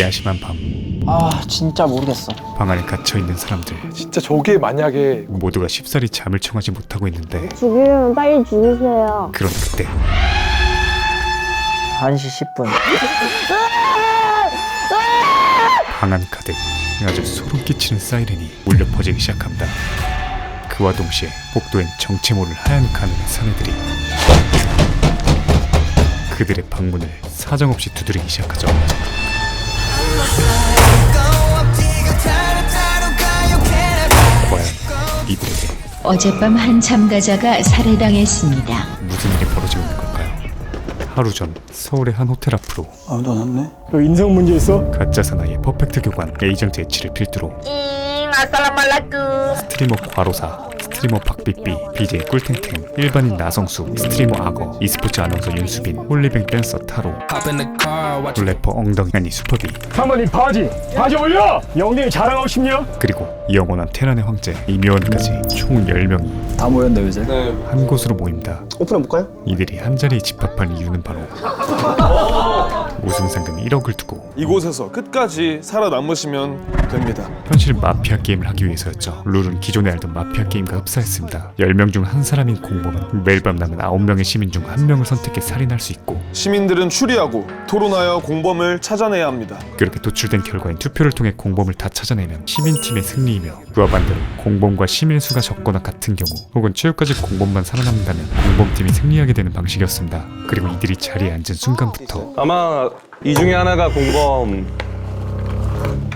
야심한 밤, 아 진짜 모르겠어. 방 안에 갇혀있는 사람들 진짜 저게 만약에 모두가 쉽사리 잠을 청하지 못하고 있는데 죽이려면 빨리 죽이세요. 그런 그때 1시 10분. 방 안 가득 아주 소름 끼치는 사이렌이 울려 퍼지기 시작합니다. 그와 동시에 복도엔 정체 모를 하얀 가면의 사내들이 그들의 방문을 사정없이 두드리기 시작하죠. 과연 이들에게 어젯밤 한 참가자가 살해당했습니다. 무슨 일이 벌어지고 있는 걸까요? 하루 전 서울의 한 호텔 앞으로 아무도 안 왔네. 너 인성 문제 있어? 가짜 사나이의 퍼펙트 교관 에이전트 H를 필두로 스트리머 과로사, 스트리머 박삐삐, BJ 꿀탱탱, 일반인 나성수, 스트리머 악어, e스포츠 아나운서 윤수빈, 홀리뱅 댄서 타로, 래퍼 엉덩이 아니 슈퍼비, 사모님 바지 올려! 영등이 자랑하고 싶냐? 그리고 영원한 테란의 황제 이묘원까지 총 10명이 다 모였네 요새. 한 곳으로 모입니다. 오픈해볼까요? 이들이 한자리에 집합한 이유는 바로 우승 상금 1억을 두고 이곳에서 끝까지 살아남으시면 됩니다. 현실 마피아 게임을 하기 위해서였죠. 룰은 기존에 알던 마피아 게임과 흡사했습니다. 10명 중 한 사람인 공범은 매일 밤 남은 9명의 시민 중 1명을 선택해 살인할 수 있고 시민들은 추리하고 토론하여 공범을 찾아내야 합니다. 그렇게 도출된 결과인 투표를 통해 공범을 다 찾아내면 시민팀의 승리이며 그와 반대로 공범과 시민의 수가 적거나 같은 경우 혹은 최후까지 공범만 살아남는다면 공범팀이 승리하게 되는 방식이었습니다. 그리고 이들이 자리에 앉은 순간부터 아마 이 중에 하나가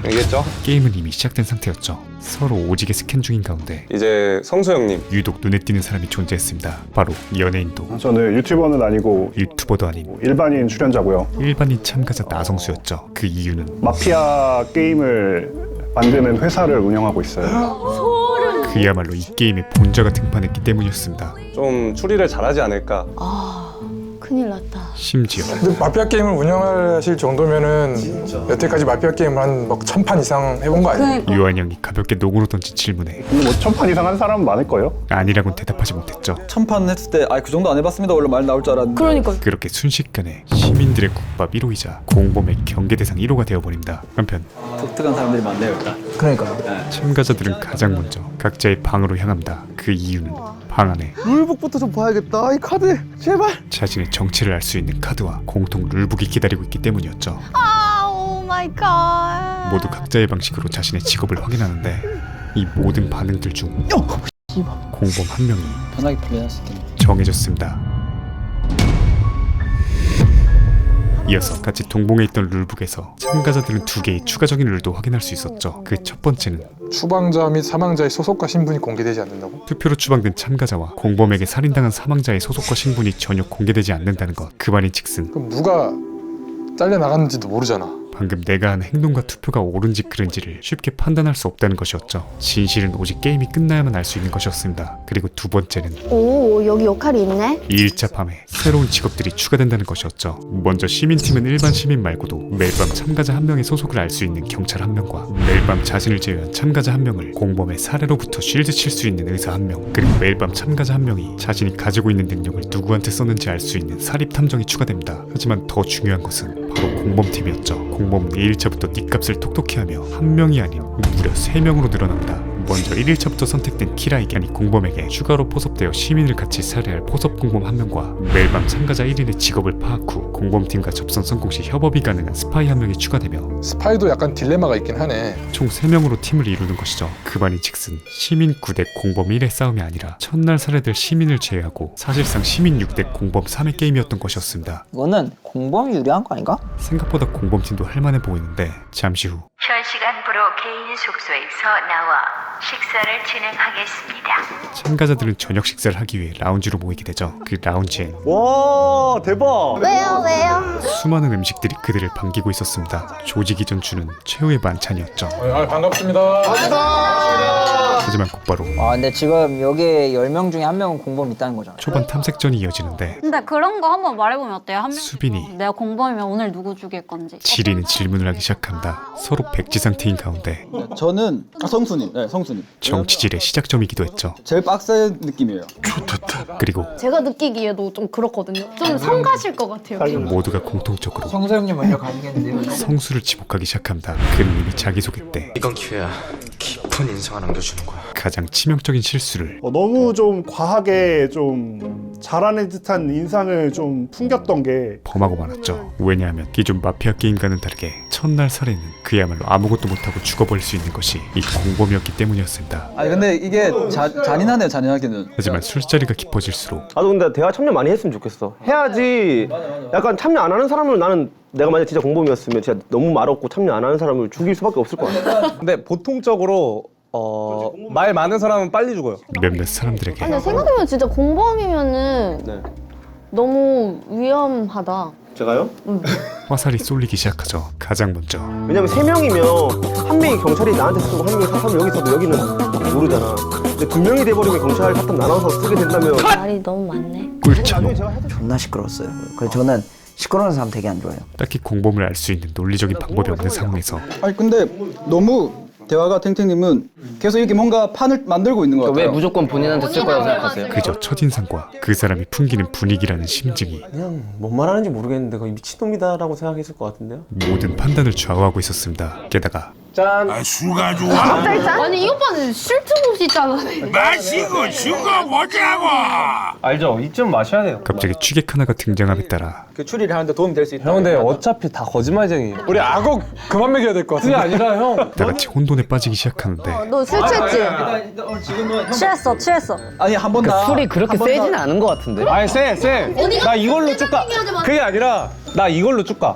공범이겠죠? 게임은 이미 시작된 상태였죠. 서로 오지게 스캔 중인 가운데 이제 성수 형님. 유독 눈에 띄는 사람이 존재했습니다. 바로 연예인도 저는 유튜버는 아니고 유튜버도 아닌 일반인 출연자고요. 일반인 참가자 나성수였죠. 그 이유는 마피아 게임을 만드는 회사를 운영하고 있어요. 그야말로 이 게임의 본좌가 등판했기 때문이었습니다. 좀 추리를 잘하지 않을까. 큰일 났다. 심지어 근데 마피아 게임을 운영하실 정도면은 여태까지 마피아 게임을 한 막 1000판 이상 해본 거 아니에요? 유한영이 가볍게 녹으로 던진 질문에 근데 뭐 1000판 이상 한 사람은 많을 거예요. 아니라고는 대답하지 못했죠. 1000판 했을 때 그 정도 안 해봤습니다 원래 말 나올 줄 알았는데. 그러니까 그렇게 순식간에 시민들의 국밥 1호이자 공범의 경계 대상 1호가 되어버립니다. 한편 독특한 사람들이 많네요 일단. 그러니까요. 참가자들은 가장 먼저 각자의 방으로 향합니다. 그 이유는 방 안에 룰북부터 좀 봐야겠다. 이 카드 제발. 자신의 정체를 알 수 있는 카드와 공통 룰북이 기다리고 있기 때문이었죠. 오 마이 갓. 모두 각자의 방식으로 자신의 직업을 확인하는데 이 모든 반응들 중 공범 한 명이 편하게 플레이했을 텐데. 정해졌습니다. 이어서 같이 동봉해 있던 룰북에서 참가자들은 2개의 추가적인 룰도 확인할 수 있었죠. 그 첫 번째는 추방자 및 사망자의 소속과 신분이 공개되지 않는다고? 투표로 추방된 참가자와 공범에게 살인당한 사망자의 소속과 신분이 전혀 공개되지 않는다는 것. 그 말인즉슨 그럼 누가 잘려나갔는지도 모르잖아. 방금 내가 한 행동과 투표가 옳은지 그른지를 쉽게 판단할 수 없다는 것이었죠. 진실은 오직 게임이 끝나야만 알 수 있는 것이었습니다. 그리고 두 번째는 오 여기 역할이 있네. 2일차 밤에 새로운 직업들이 추가된다는 것이었죠. 먼저 시민팀은 일반 시민 말고도 매일 밤 참가자 한 명의 소속을 알 수 있는 경찰 한 명과 매일 밤 자신을 제외한 참가자 한 명을 공범의 살해로부터 쉴드 칠 수 있는 의사 한 명, 그리고 매일 밤 참가자 한 명이 자신이 가지고 있는 능력을 누구한테 썼는지 알 수 있는 사립 탐정이 추가됩니다. 하지만 더 중요한 것은 바로 공범팀이었죠. 공범은 1일차부터 닉값을 톡톡히 하며 한 명이 아닌 무려 3명으로 늘어납니다. 먼저 1일차부터 선택된 키라에게 아니 공범에게 추가로 포섭되어 시민을 같이 살해할 포섭 공범 한 명과 매일 밤 참가자 1인의 직업을 파악 후 공범팀과 접선 성공 시 협업이 가능한 스파이 한 명이 추가되며 스파이도 약간 딜레마가 있긴 하네. 총 3명으로 팀을 이루는 것이죠. 그 말인즉슨 시민 9대 공범 1의 싸움이 아니라 첫날 살해될 시민을 제외하고 사실상 시민 6대 공범 3의 게임이었던 것이었습니다. 이거는 공범이 유리한 거 아닌가? 생각보다 공범팀도 할만해 보이는데 잠시 후 현 시간부로 개인 숙소에서 나와 식사를 진행하겠습니다. 참가자들은 저녁 식사를 하기 위해 라운지로 모이게 되죠. 그 라운지엔 와 대박. 왜요? 수많은 음식들이 그들을 반기고 있었습니다. 조직이 전 주는 최후의 만찬이었죠. 반갑습니다. 하지만 곧바로 아 근데 지금 여기 10명 중에 1명은 공범 있다는 거잖아. 초반 탐색전이 이어지는데 근데 그런 거 한번 말해보면 어때요? 한 명. 수빈이 내가 공범이면 오늘 누구 죽일 건지. 지리는 질문을 하기 시작한다. 서로 백지 상태인 가운데 저는 성수님, 네, 성수님. 정치질의 시작점이기도 했죠. 제일 빡센 느낌이에요. 그리고 제가 느끼기에도 좀 그렇거든요. 좀 성가실 것 같아요. 모두가 공통적으로 성수 형님 먼저 가야겠는데요. 성수를 지목하기 시작한다. 그는 이미 자기소개 때 이건 기회야. 깊은 인상을 남겨주는 거야. 가장 치명적인 실수를 너무 좀 과하게 좀 잘하는 듯한 인상을 좀 풍겼던 게 범하고 말았죠. 왜냐하면 기존 마피아 게임과는 다르게 첫날 살해는 그야말로 아무것도 못하고 죽어버릴 수 있는 것이 이 공범이었기 때문이었습니다. 아니 근데 이게 잔인하네요, 잔인하게는. 하지만 술자리가 깊어질수록 나도 근데 대화 참여 많이 했으면 좋겠어. 해야지. 약간 참여 안 하는 사람을 나는 내가 만약 진짜 공범이었으면 진짜 너무 말없고 참여 안 하는 사람을 죽일 수밖에 없을 것 같아. 근데 보통적으로 말 많은 사람은 빨리 죽어요. 몇몇 사람들에게 근데 생각해보면 진짜 공범이면은 네. 너무 위험하다. 제가요? 화살이 쏠리기 시작하죠. 가장 먼저 왜냐면 3명이면 한 명이 경찰이 나한테 쓰고 한 명이 사탐 여기 있어도 여기는 모르잖아. 근데 2명이 돼버리면 경찰 사탐 나눠서 쓰게 된다면 말이 너무 많네. 꿀찬호. 존나 시끄러웠어요. 그래서 저는 시끄러운 사람 되게 안 좋아해요. 딱히 공범을 알 수 있는 논리적인 방법이 없는 상황에서 아니 근데 너무 대화가 탱탱님은 계속 이렇게 뭔가 판을 만들고 있는 것 같아요. 왜 무조건 본인한테 쓸 거라고 생각하세요? 그저 첫인상과 그 사람이 풍기는 분위기라는 심증이 그냥 뭔 말하는지 모르겠는데 거의 미친놈이다라고 생각했을 것 같은데요. 모든 판단을 좌우하고 있었습니다. 게다가 짠. 아니 이 오빠는 쉴 틈 없이 짜다네. 알죠? 이쯤 마셔야 돼요. 갑자기 취객 하나가 등장함에 따라 그 추리를 하는데 도움이 될 수 있다. 형 근데 어차피 다 거짓말쟁이에요. 우리 악어 그만 먹여야 될 것 그게 같은데. 아니라 형. 다 같이 혼돈에 빠지기 시작하는데 너 술 취했지? 취했어, 취했어. 아니 한 번 다. 술이 그렇게 세진 않은 것 같은데? 아니 쎄. 나 이걸로 쭉 가. 그게 아니라 나 이걸로 쭉 가.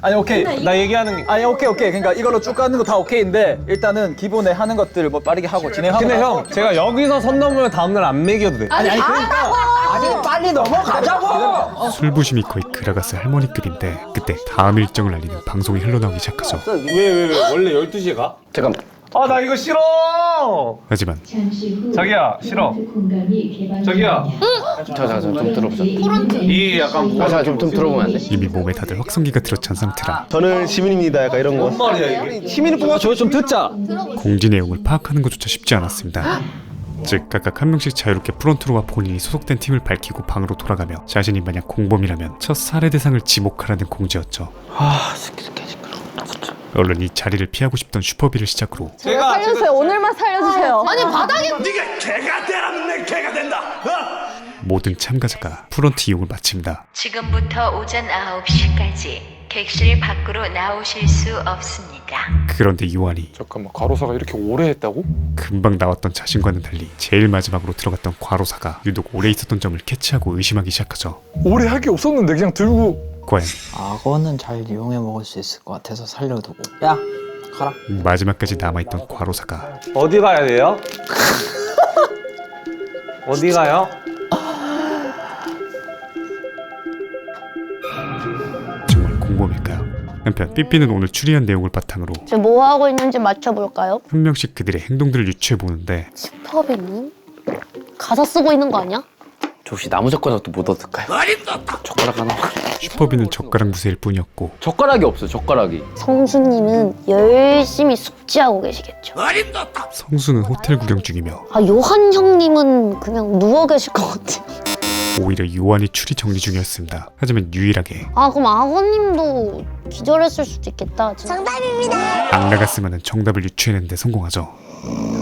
아니 오케이. 나 얘기하는 게. 아니 오케이. 그러니까 이걸로 쭉 가는 거 다 오케이인데 일단은 기본에 하는 것들 뭐 빠르게 하고 진행하고. 근데 나서 형 제가 여기서 선 넘으면 다음날 안 먹여도 돼. 아니 그러니까 아니 빨리 넘어가자고. 술부심이 거의 그라가스 할머니급인데 그때 다음 일정을 알리는 방송이 흘러나오기 시작하죠. 왜 원래 12시에 가? 잠깐. 아 나 이거 싫어. 하지만 자기야 싫어. 자기야. 좀 들어보자. 이 약간 좀 들어보면 안 돼? 이미 몸에 다들 확성기가 들어찬 상태라 저는 시민입니다. 약간 이런 거. 뭔 말이야 이게? 시민을 뽑아 저거 좀 듣자. 공지 내용을 파악하는 것조차 쉽지 않았습니다. 즉 각각 한 명씩 자유롭게 프론트로와 본인이 소속된 팀을 밝히고 방으로 돌아가며 자신이 만약 공범이라면 첫 살해 대상을 지목하라는 공지였죠. 얼른 이 자리를 피하고 싶던 슈퍼비를 시작으로 살려주세요. 오늘만 살려주세요. 아니 바닥에 모든 참가자가 프런트 이용을 마칩니다. 지금부터 오전 9시까지 객실 밖으로 나오실 수 없습니다. 그런데 요한이 잠깐만, 과로사가 이렇게 오래 했다고? 금방 나왔던 자신과는 달리 제일 마지막으로 들어갔던 과로사가 유독 오래 있었던 점을 캐치하고 의심하기 시작하죠. 오래 할 게 없었는데 그냥 들고. 과연 악어는 잘 이용해 먹을 수 있을 것 같아서 살려두고. 야 가라. 마지막까지 남아있던 과로사가 어디 가야 돼요? 어디 가요? 정말 공범일까요? 한편 삐삐는 오늘 추리한 내용을 바탕으로 저 뭐 하고 있는지 맞춰볼까요? 한 명씩 그들의 행동들을 유추해보는데 슈퍼비는 가사 쓰고 있는 거 아니야? 저 혹시 나무 젓가락도 못 얻을까요? 젓가락 하나. 슈퍼비는 젓가락 무쇠일 뿐이었고 젓가락이 없어. 젓가락이. 성수님은 열심히 숙지하고 계시겠죠. 성수는 호텔 구경 중이며 아 요한 형님은 그냥 누워 계실 것 같아요. 오히려 요한이 추리 정리 중이었습니다. 하지만 유일하게 아 그럼 악어님도 기절했을 수도 있겠다. 정답입니다. 악나갔으면 정답을 유추해내는데 성공하죠.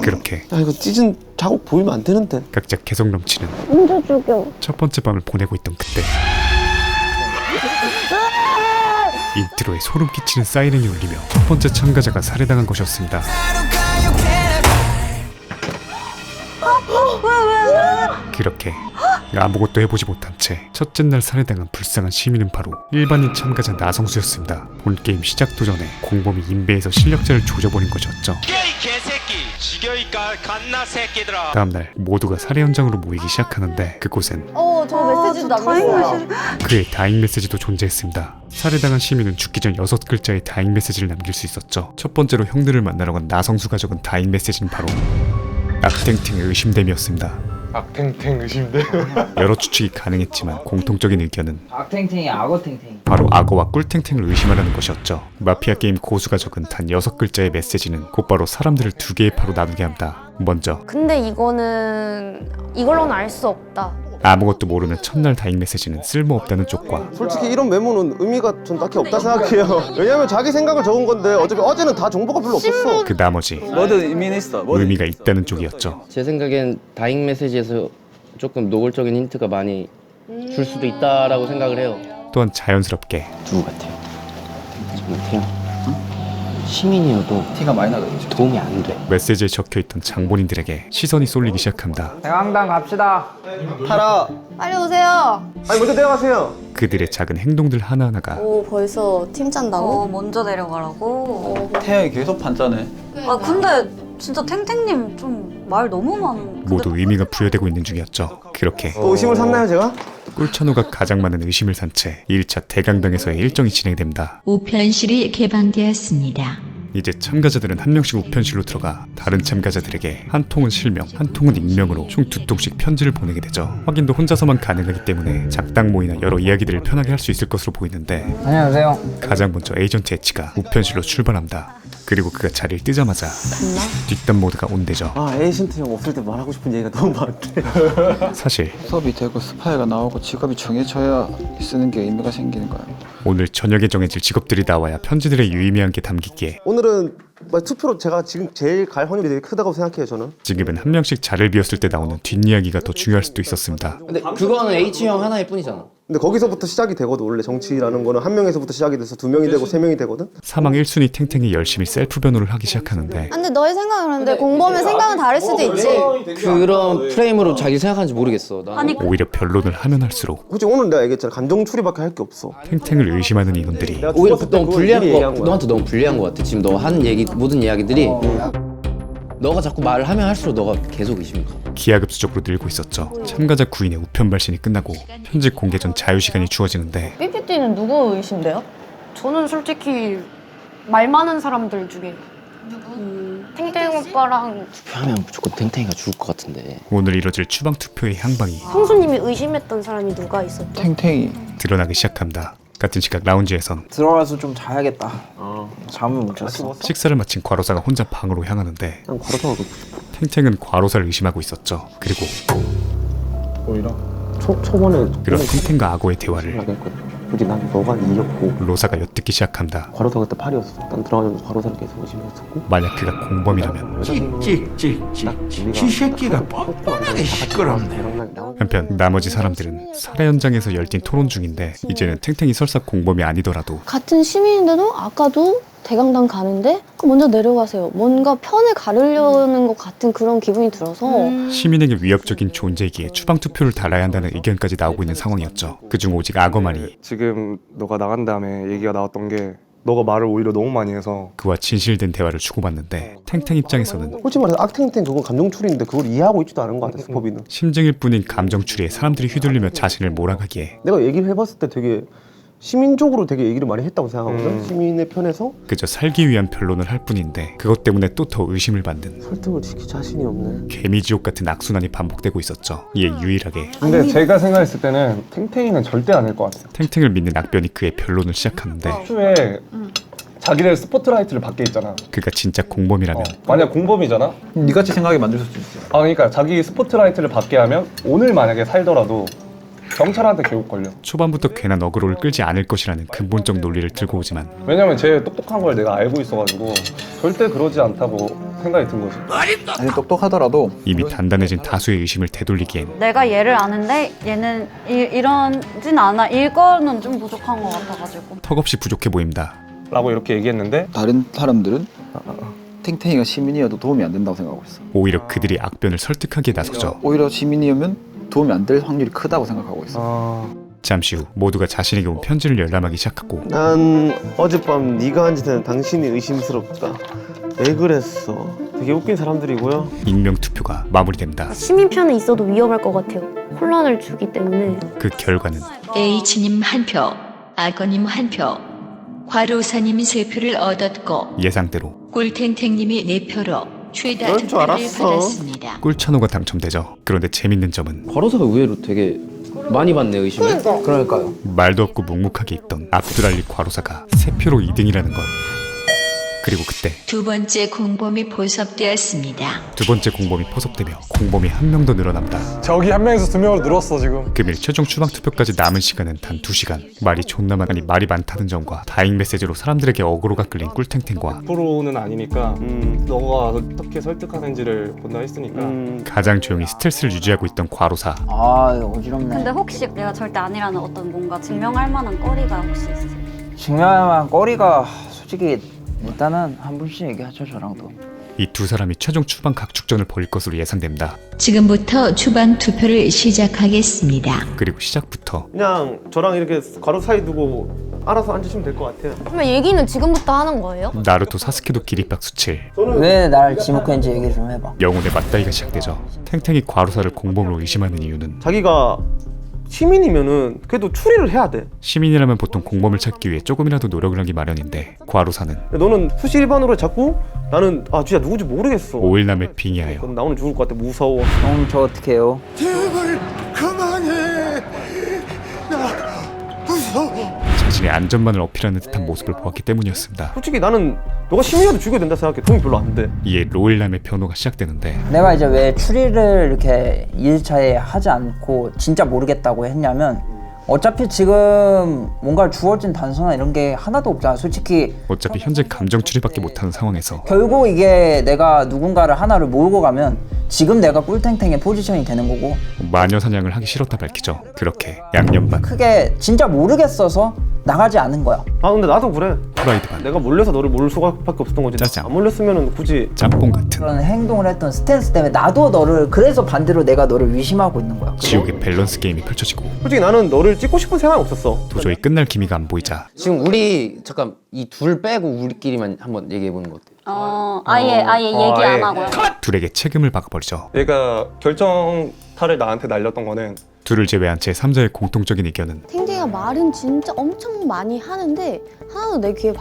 그렇게 이거 찢은 자국 보이면 안 되는데. 각자 개성 넘치는 혼자 죽여. 첫 번째 밤을 보내고 있던 그때 인트로에 소름 끼치는 사이렌이 울리며 첫 번째 참가자가 살해당한 것이었습니다. 그렇게 아무것도 해보지 못한 채 첫째 날 살해당한 불쌍한 시민은 바로 일반인 참가자 나성수였습니다. 본게임 시작도 전에 공범이 인베에서 실력자를 조져버린 것이었죠. 다음날 모두가 살해 현장으로 모이기 시작하는데 그곳엔 저 메시지도 남겼어요. 그의 다잉 메시지도 존재했습니다. 살해당한 시민은 죽기 전 6글자의 다잉 메시지를 남길 수 있었죠. 첫 번째로 형들을 만나러 간 나성수 가족은 다잉 메시지는 바로 악탱탱의 의심됨이었습니다. 악탱탱 의심돼. 여러 추측이 가능했지만 공통적인 의견은 악탱탱이 악어탱탱. 바로 악어와 꿀탱탱을 의심하라는 것이었죠. 마피아 게임 고수가 적은 단 6글자의 메시지는 곧바로 사람들을 두 개의 파로 나누게 합니다. 먼저 근데 이걸로는 알 수 없다. 아무것도 모르는 첫날 다잉 메시지는 쓸모없다는 쪽과 솔직히 이런 메모는 의미가 전 딱히 없다 생각해요. 왜냐면 자기 생각을 적은 건데 어차피 어제는 다 정보가 별로 없었어. 그 나머지 뭐든 의미는 있어. 의미가 있다는 쪽이었죠. 제 생각엔 다잉 메시지에서 조금 노골적인 힌트가 많이 줄 수도 있다라고 생각을 해요. 또한 자연스럽게 누구 같아요? 저는 그냥 시민이어도 티가 많이 나거든요. 도움이 안 돼. 메시지에 적혀있던 장본인들에게 시선이 쏠리기 시작합니다. 대강당 갑시다. 타라. 빨리 오세요. 아니 먼저 내려가세요. 그들의 작은 행동들 하나하나가 오 벌써 팀 짠다고? 먼저 내려가라고. 태양이 계속 반짜네. 아 근데 진짜 탱탱님 좀 말 너무 많은. 모두 의미가 부여되고 있는 중이었죠. 그렇게 또 의심을 샀나요 제가? 꿀찬호가 가장 많은 의심을 산 채 1차 대강당에서의 일정이 진행됩니다. 우편실이 개방되었습니다. 이제 참가자들은 한 명씩 우편실로 들어가 다른 참가자들에게 한 통은 실명, 한 통은 익명으로 총 2통씩 편지를 보내게 되죠. 확인도 혼자서만 가능하기 때문에 작당 모이나 여러 이야기들을 편하게 할 수 있을 것으로 보이는데 안녕하세요. 가장 먼저 에이전트 에치가 우편실로 출발합니다. 그리고 그가 자리를 뜨자마자 뒷담 모드가 온대죠. 아 에이전트 형 없을 때 말하고 싶은 얘기가 너무 많대. 사실 수업이 되고 스파이가 나오고 직업이 정해져야 쓰는 게 의미가 생기는 거야. 오늘 저녁에 정해질 직업들이 나와야 편지들의 유의미한 게 담기기에 오늘은 투표로 제가 지금 제일 갈 확률이 되게 크다고 생각해요 저는. 지금은 한 명씩 자리를 비웠을 때 나오는 뒷이야기가 더 중요할 수도 있었습니다. 근데 그거는 H형 하나일 뿐이잖아. 근데 거기서부터 시작이 되거든. 원래 정치라는 거는 한 명에서부터 시작이 돼서 2명이 되고 3명이 되거든. 사망 1순위 탱탱이 열심히 셀프 변호를 하기 시작하는데 근데 너의 생각은 그런데 공범의 생각은 다를 수도 있지. 그런 프레임으로 자기 생각하는지 모르겠어. 나는. 오히려 변론을 하면 할수록 그치 오늘 내가 얘기했잖아. 감정 추리밖에 할 게 없어. 탱탱을 의심하는 인원들이 오히려 너무 불리한 거, 너한테 너무 불리한 거 같아. 지금 너 하는 얘기 모든 이야기들이 너가 자꾸 말을 하면 할수록 너가 계속 의심이 가. 기하급수적으로 늘고 있었죠. 참가자 9인의 우편 발신이 끝나고 편집 공개 전 자유시간이 주어지는데 PPT는 누구 의심돼요? 저는 솔직히 말 많은 사람들 중에 탱탱 오빠랑 투표하면 무조건 탱탱이가 죽을 것 같은데. 오늘 이뤄질 추방 투표의 향방이 형수님이 의심했던 사람이 누가 있었죠? 탱탱이. 드러나기 시작합니다. 같은 시각 라운지에선 들어가서 좀 자야겠다. 잠을 못 잤어. 식사를 마친 과로사가 혼자 방으로 향하는데 난 과로사가 듣고 싶어. 탱탱은 과로사를 의심하고 있었죠. 그리고 오히려 초반에 그런 탱탱과 악어의 대화를 하겠거든. 굳이 난 너가 이겼고 로사가 엿듣기 시작합니다. 과로사 그때 8이었어. 난 들어가자마자 과로사를 계속 의심했었고. 만약 그가 공범이라면 이 새끼가 뻔뻔하게 시끄럽네. 한편 나머지 사람들은 살해 현장에서 열띤 토론 중인데 이제는 탱탱이 설사 공범이 아니더라도 같은 시민인데도 아까도 대강당 가는데 먼저 내려가세요. 뭔가 편을 가르려는 것 같은 그런 기분이 들어서 시민에게 위협적인 존재이기에 추방투표를 달아야 한다는 의견까지 나오고 있는 상황이었죠. 그중 오직 악어만이 지금 너가 나간 다음에 얘기가 나왔던 게 너가 말을 오히려 너무 많이 해서 그와 진실된 대화를 주고받는데 탱탱 입장에서는 솔직히 말해서 악탱탱 그건 감정 추리인데 그걸 이해하고 있지도 않은 것 같아 스포비는. 심증일 뿐인 감정 추리에 사람들이 휘둘리며 자신을 몰아가기에 내가 얘기를 해봤을 때 되게 시민적으로 되게 얘기를 많이 했다고 생각하거든. 시민의 편에서 그저 살기 위한 변론을 할 뿐인데 그것 때문에 또 더 의심을 받는 설득을 지킬 자신이 없네. 개미지옥 같은 악순환이 반복되고 있었죠. 이에 유일하게 근데 제가 생각했을 때는 탱탱이는 절대 아닐 것 같아요. 탱탱을 믿는 악변이 그의 변론을 시작하는데 애초에 자기를 스포트라이트를 받게 있잖아. 그가 진짜 공범이라면 만약 공범이잖아? 니같이 생각이 만들 수도 있어. 그러니까 자기 스포트라이트를 받게 하면 오늘 만약에 살더라도 경찰한테 교육 걸려. 초반부터 괜한 어그로를 끌지 않을 것이라는 근본적 논리를 들고 오지만 왜냐면 쟤 똑똑한 걸 내가 알고 있어가지고 절대 그러지 않다고 생각이 든 거지. 아니 똑똑하더라도 이미 단단해진 다수의 의심을 되돌리기엔 내가 얘를 아는데 얘는 이러진 않아. 이거는 좀 부족한 것 같아가지고. 턱없이 부족해 보입니다. 라고 이렇게 얘기했는데 다른 사람들은 탱탱이가 시민이어도 도움이 안 된다고 생각하고 있어. 오히려 그들이 악변을 설득하기에 나서죠. 오히려 시민이면 도움이 안 될 확률이 크다고 생각하고 있어. 잠시 후 모두가 자신에게 온 편지를 열람하기 시작하고 난 어젯밤 네가 한 짓은 당신이 의심스럽다. 왜 그랬어? 되게 웃긴 사람들이고요. 익명투표가 마무리됩니다. 시민 편에 있어도 위험할 것 같아요. 혼란을 주기 때문에. 그 결과는 H님 1표, 악어님 1표, 과로사님 3표를 얻었고 예상대로 꿀탱탱님이 4표로 최다 그럴 줄 투표를 알았어. 받았습니다. 꿀찬호가 당첨되죠. 그런데 재밌는 점은 과로사가 의외로 되게 많이 받네 의심을. 그러니까요. 말도 없고 묵묵하게 있던 압두랄리 과로사가 3표로 2등이라는 것. 그리고 그때 두 번째 공범이 포섭되었습니다. 두 번째 공범이 포섭되며 공범이 한 명 더 늘어납니다. 저기 한 명에서 2명으로 늘었어 지금. 금일 최종 추방 투표까지 남은 시간은 단 2시간. 말이 존나 많으니 말이 많다는 점과 다잉 메시지로 사람들에게 어그로가 끌린 꿀탱탱과 프로는 아니니까 너가 어떻게 설득하는지를 본다 했으니까 가장 조용히 스트레스를 유지하고 있던 과로사. 아 이거 어지럽네. 근데 혹시 내가 절대 아니라는 어떤 뭔가 증명할 만한 거리가 혹시 있으세요? 중요한 만한 거리가 솔직히 일단은 한 분씩 얘기하죠 저랑도. 이 두 사람이 최종 추방 각축전을 벌일 것으로 예상됩니다. 지금부터 추방 투표를 시작하겠습니다. 그리고 시작부터 그냥 저랑 이렇게 가로 사이 두고 알아서 앉으시면 될 것 같아요. 그러면 얘기는 지금부터 하는 거예요? 나루토 사스케도 기립박수 칠 왜 나를 지목했는지 얘기 좀 해봐. 영혼의 맞다이가 시작되죠. 탱탱이 과로사를 공범으로 의심하는 이유는 자기가 시민이면은 그래도 추리를 해야 돼. 시민이라면 보통 공범을 찾기 위해 조금이라도 노력을 하기 마련인데 과로사는 너는 수시 일반으로 자꾸 나는 진짜 누군지 모르겠어. 5일남에 빙의하여 나 오늘 죽을 것 같아. 무서워. 형 저 어떻게 해요? 제발 그만해. 나 무서워. 자신의 안전만을 어필하는 듯한 모습을 보았기 때문이었습니다. 솔직히 나는 너가 시민이라도 죽여야 된다 생각해. 도움이 별로 안 돼. 이에 로일남의 변호가 시작되는데 내가 이제 왜 추리를 이렇게 2일차에 하지 않고 진짜 모르겠다고 했냐면 어차피 지금 뭔가 주어진 단서나 이런 게 하나도 없잖아 솔직히. 어차피 현재 감정 추리밖에 못하는 상황에서 결국 이게 내가 누군가를 하나를 몰고 가면 지금 내가 꿀탱탱의 포지션이 되는 거고 마녀 사냥을 하기 싫었다 밝히죠. 그렇게 양념반 크게 진짜 모르겠어서 나가지 않은 거야. 근데 나도 그래. 프라이드 반 내가 몰려서 너를 모를 수밖에 없었던 거지. 짜장. 안 몰렸으면은 굳이 짬뽕 같은 그런 행동을 했던 스탠스 때문에 나도 너를 그래서 반대로 내가 너를 의심하고 있는 거야. 지옥의 밸런스 게임이 펼쳐지고 솔직히 나는 너를 찍고 싶은 생각이 없었어. 도저히 끝날 기미가 안 보이자 지금 우리 잠깐 이 둘 빼고 우리끼리만 한번 얘기해 보는 거 어때? 아예 얘기 안 하고요. 둘에게 책임을 박아버리죠. 얘가 결정타를 나한테 날렸던 거는 둘을 제외한 제3자의 공통적인 의견은 탱탱이가 말은 진짜 엄청 많이 하는데 하나도 내 귀에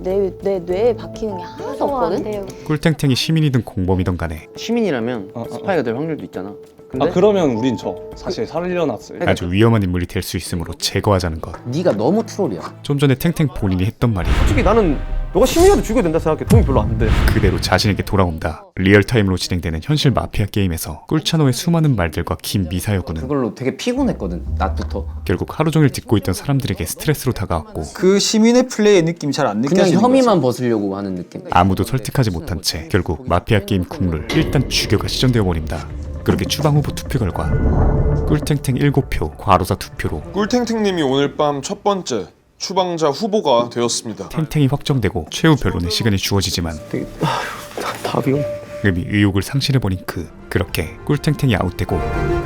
내 뇌에 박히는 게 하나도 없거든? 꿀탱탱이 시민이든 공범이든 간에 시민이라면 스파이가 될 확률도 있잖아. 근데 그러면 우린 사실 살려놨어요. 아주 위험한 인물이 될 수 있으므로 제거하자는 것. 네가 너무 트롤이야. 좀 전에 탱탱 본인이 했던 말이 솔직히 나는 너가 시민이라도 죽여야 된다 생각해. 도움이 별로 안 돼. 그대로 자신에게 돌아온다. 리얼타임으로 진행되는 현실 마피아 게임에서 꿀찬호의 수많은 말들과 긴 미사여구는 그걸로 되게 피곤했거든. 낮부터. 결국 하루 종일 듣고 있던 사람들에게 스트레스로 다가왔고 그 시민의 플레이의 느낌이 잘 안 그냥 느껴지는 혐의만 벗으려고 하는 느낌. 아무도 설득하지 못한 채 결국 마피아 게임 국룰 일단 죽여가 시전되어 버립니다. 그렇게 추방 후보 투표 결과 꿀탱탱 7표, 과로사 2표로 꿀탱탱님이 오늘 밤 첫 번째 추방자 후보가 되었습니다. 탱탱이 확정되고 최후 변론의 시간이 주어지지만 답이 의미 의욕을 상실해버린 그렇게 꿀탱탱이 아웃되고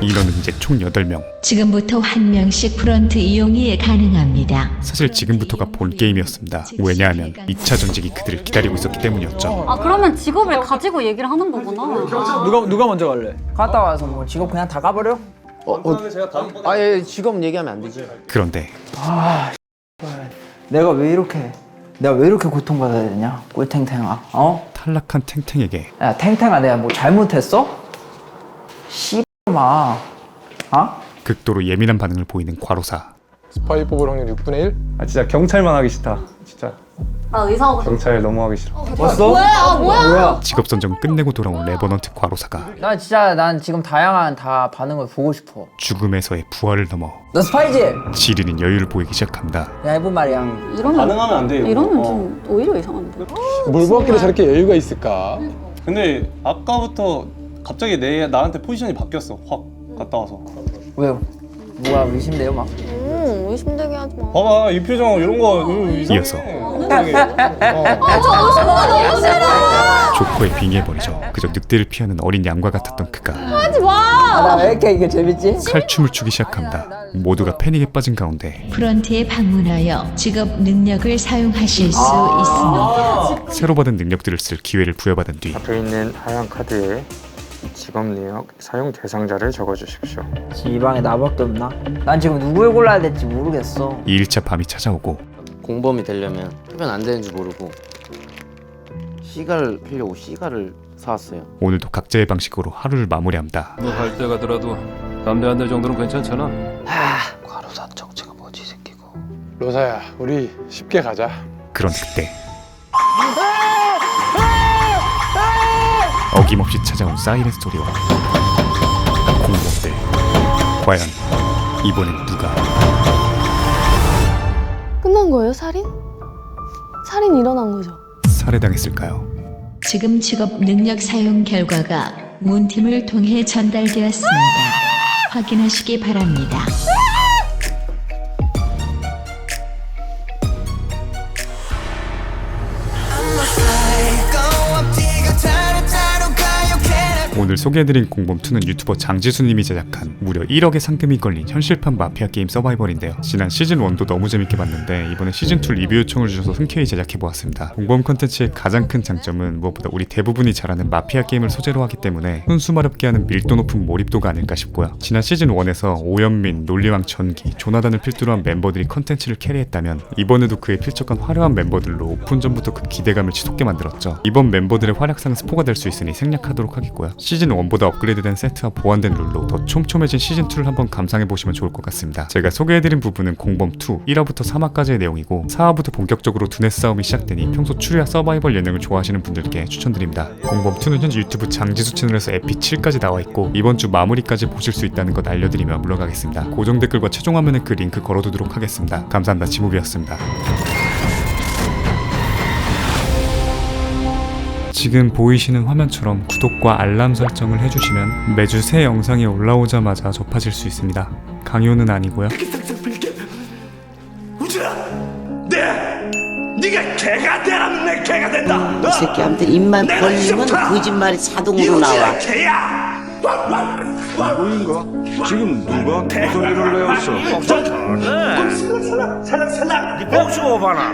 인원은 이제 총 8명. 지금부터 한 명씩 프런트 이용이 가능합니다. 사실 지금부터가 본 게임이었습니다. 왜냐하면 2차 전직이 그들을 기다리고 있었기 때문이었죠. 그러면 직업을 가지고 얘기를 하는 거구나. 누가 먼저 갈래? 갔다 와서 뭐 직업 그냥 다 가버려? 아예 직업 얘기하면 안 되지. 그런데 내가 왜 이렇게 고통받아야 되냐? 꿀탱탱아. 탈락한 탱탱에게 야 탱탱아 내가 뭐 잘못했어? 씨발마. 극도로 예민한 반응을 보이는 과로사. 스파이 뽑을 확률 6분의 1? 진짜 경찰만 하기 싫다. 진짜 나 의사하고 싶어. 경찰 너무 하기 싫어. 뭐야? 직업 선정 끝내고 돌아온 레버넌트 과로사가 난 지금 다양한 다 반응을 보고 싶어. 죽음에서의 부활을 넘어 너 스파이지? 지리는 여유를 보이기 시작합니다. 야 해본 말이야. 반응하면 안 돼요. 이러면 좀 오히려 이상한데. 뭘 보았길래 저렇게 여유가 있을까? 근데 아까부터 갑자기 나한테 포지션이 바뀌었어. 확 갔다 와서. 왜요? 뭐가 의심돼요 막? 의심되게 하지 마. 봐봐 이 표정 이런 거 이어서 조커에 빙의해버리죠. 그저 늑대를 피하는 어린 양과 같았던 그가 하지 마! 나 왜 이렇게 이게 재밌지? 칼춤을 추기 시작합니다. 모두가 패닉에 빠진 가운데 프런트에 방문하여 직업 능력을 사용하실 수 있습니다. 새로 받은 능력들을 쓸 기회를 부여받은 뒤 앞에 있는 하얀 카드에 직업 능력 사용 대상자를 적어주십시오. 이 방에 나밖에 없나? 난 지금 누굴 골라야 될지 모르겠어. 2일차 밤이 찾아오고 공범이 되려면 흡연 안 되는 줄 모르고 시가를 피려고 시가를 사왔어요. 오늘도 각자의 방식으로 하루를 마무리합니다. 뭐 갈 때 가더라도 담배 한 대 정도는 괜찮잖아. 과로사 정체가 뭐지 이 새끼고. 로사야, 우리 쉽게 가자. 그런데 그때 어김없이 찾아온 사이렌 소리와 공범들. 과연 이번엔 누가? 끝난 거예요, 살인? 살인 일어난 거죠? 살해당했을까요? 지금 직업 능력 사용 결과가 문팀을 통해 전달되었습니다. 확인하시기 바랍니다. 오늘 소개해드린 공범2는 유튜버 장지수님이 제작한 무려 1억의 상금이 걸린 현실판 마피아 게임 서바이벌인데요. 지난 시즌1도 너무 재밌게 봤는데 이번에 시즌2 리뷰 요청을 주셔서 흔쾌히 제작해보았습니다. 공범 컨텐츠의 가장 큰 장점은 무엇보다 우리 대부분이 잘하는 마피아 게임을 소재로 하기 때문에 순수마렵게 하는 밀도 높은 몰입도가 아닐까 싶고요. 지난 시즌1에서 오연민, 논리왕 전기, 조나단을 필두로 한 멤버들이 컨텐츠를 캐리했다면 이번에도 그의 필적한 화려한 멤버들로 오픈전부터 그 기대감을 치솟게 만들었죠. 이번 멤버들의 활약상 스포가 될 수 있으니 생략하도록 하겠고요. 시즌1보다 업그레이드된 세트와 보완된 룰로 더 촘촘해진 시즌2를 한번 감상해보시면 좋을 것 같습니다. 제가 소개해드린 부분은 공범2 1화부터 3화까지의 내용이고 4화부터 본격적으로 두뇌 싸움이 시작되니 평소 추리와 서바이벌 예능을 좋아하시는 분들께 추천드립니다. 공범2는 현재 유튜브 장지수 채널에서 에피 7까지 나와있고 이번 주 마무리까지 보실 수 있다는 것 알려드리며 물러가겠습니다. 고정 댓글과 최종 화면에 그 링크 걸어두도록 하겠습니다. 감사합니다. 지무비였습니다. 지금 보이시는 화면처럼 구독과 알람 설정을 해주시면 매주 새 영상이 올라오자마자 접하실 수 있습니다. 강요는 아니고요. 네가 개가 되라면 내 개가 된다. 이 새끼한테 입만 벌리면 거짓말이 자동으로 나와. 개야. 누구인가? 지금 누가 개소리를 내었어? 살락 네 복수 오바나.